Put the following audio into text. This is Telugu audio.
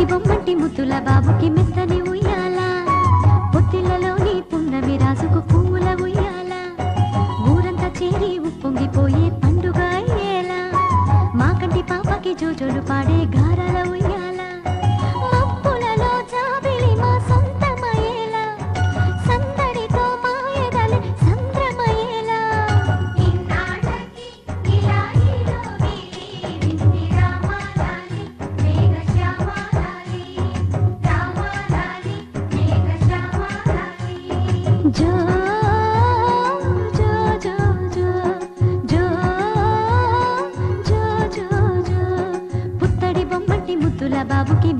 బొమ్మంటి ముద్దుల బాబుకి మెత్తని ఉయ్యాల పొత్తిళ్లలోని పున్నమి రాసుకు పూల ఉయ్యాల ఊరంతా చేరి ఉప్పొంగిపోయే పండుగ అయ్యేలా మా కంటి పాపకి జోజోలు పాడే గారాల ఉయ్యాల మబ్బులలో జాబిలి మా సొంతమయ్యేలా సందడితో మాయదలే సంద్రమయ్యేలా ఇన్నాళ్ళకి ఇలా ఈలోగిలి వింది రామాలాలి మేఘశ్యామాలాలి రామాలాలి మేఘశ్యామాలాలి జో జో జో జో జో జో జో జో పుత్తడి బొమ్మటి ముద్దుల బాబుకి